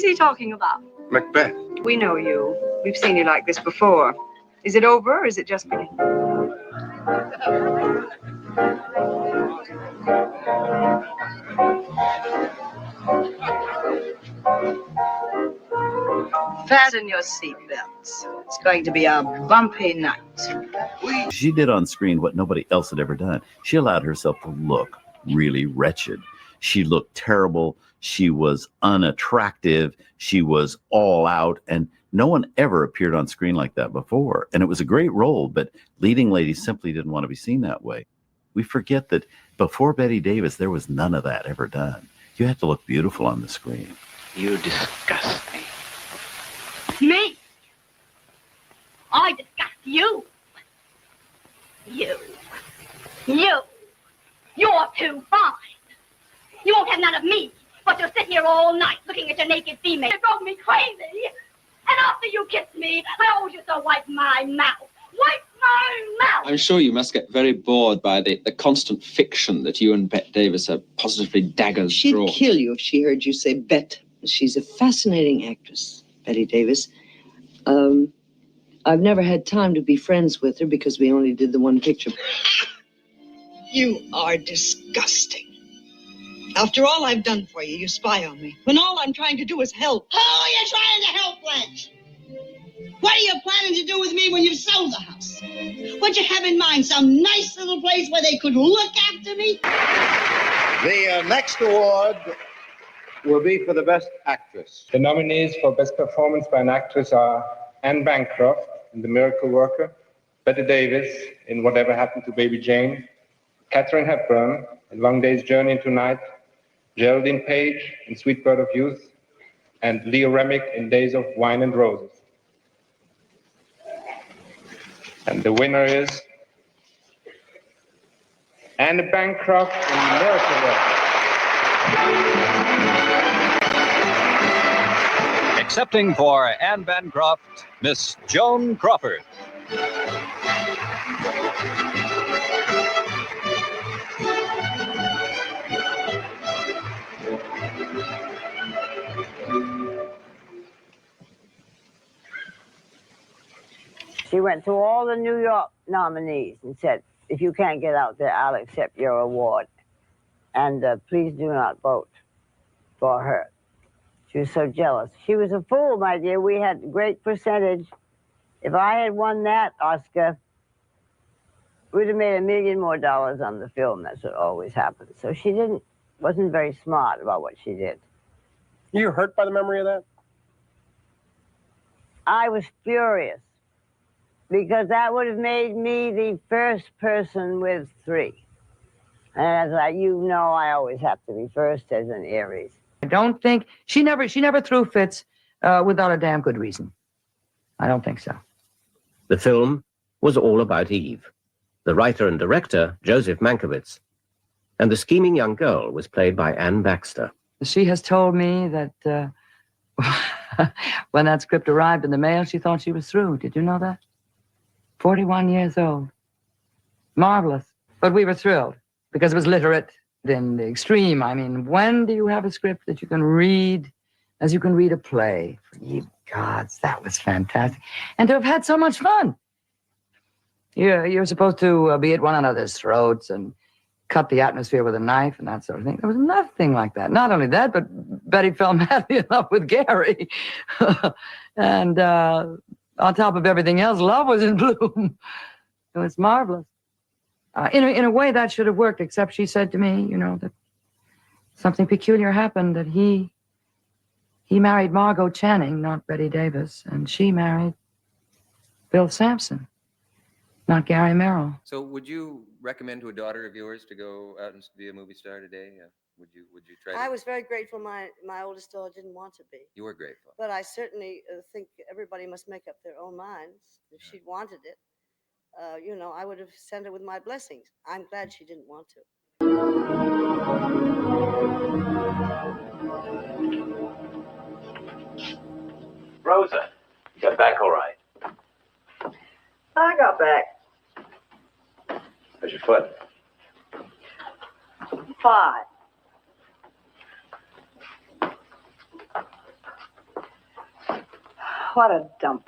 he talking about? Macbeth. We know you. We've seen you like this before. Is it over or is it just beginning? Fasten your seatbelts. It's going to be a bumpy night. She did on screen what nobody else had ever done. She allowed herself to look really wretched. She looked terrible. She was unattractive. She was all out. And no one ever appeared on screen like that before. And it was a great role, but leading ladies simply didn't want to be seen that way. We forget that before Bette Davis, there was none of that ever done. You had to look beautiful on the screen. You disgust me. Me? I disgust you. You. You're too fine. You won't have none of me, but you'll sit here all night looking at your naked female. It drove me crazy. And after you kissed me, I always used to wipe my mouth. Wipe my mouth! I'm sure you must get very bored by the constant fiction that you and Bette Davis are positively daggers drawn. She'd kill you if she heard you say Bet. She's a fascinating actress, Bette Davis. I've never had time to be friends with her because we only did the one picture. You are disgusting. After all I've done for you, you spy on me. When all I'm trying to do is help. Who are you trying to help, Blanche? What are you planning to do with me when you've sold the house? What you have in mind, some nice little place where they could look after me? The next award will be for the Best Actress. The nominees for Best Performance by an Actress are Anne Bancroft in The Miracle Worker, Bette Davis in Whatever Happened to Baby Jane, Katharine Hepburn in Long Day's Journey into Night, Geraldine Page in Sweet Bird of Youth, and Leo Remick in Days of Wine and Roses. And the winner is Anne Bancroft in Miracle Worker. Accepting for Anne Bancroft, Miss Joan Crawford. She went to all the New York nominees and said, if you can't get out there, I'll accept your award. And please do not vote for her. She was so jealous. She was a fool, my dear. We had a great percentage. If I had won that Oscar, we'd have made $1 million more on the film. That's what always happens. So she wasn't very smart about what she did. You hurt by the memory of that? I was furious because that would have made me the first person with 3. And as you know, I always have to be first as an Aries. I don't think she never threw fits without a damn good reason. I don't think so. The film was all about Eve. The writer and director, Joseph Mankiewicz. And the scheming young girl was played by Anne Baxter. She has told me that when that script arrived in the mail, she thought she was through. Did you know that? 41 years old. Marvelous. But we were thrilled because it was literate in the extreme. I mean, when do you have a script that you can read as you can read a play? For ye gods, that was fantastic. And to have had so much fun. You're supposed to be at one another's throats and cut the atmosphere with a knife and that sort of thing. There was nothing like that. Not only that, but Betty fell madly in love with Gary. And on top of everything else, love was in bloom. It was marvelous. In a way, that should have worked, except she said to me, that something peculiar happened, that he married Margot Channing, not Bette Davis, and she married Bill Sampson, not Gary Merrill. So would you recommend to a daughter of yours to go out and be a movie star today? Would you try to? I was very grateful my oldest daughter didn't want to be. You were grateful. But I certainly think everybody must make up their own minds. If she'd wanted it, I would have sent her with my blessings. I'm glad she didn't want to. Rosa, you got back all right? I got back. How's your foot? 5. what a dump.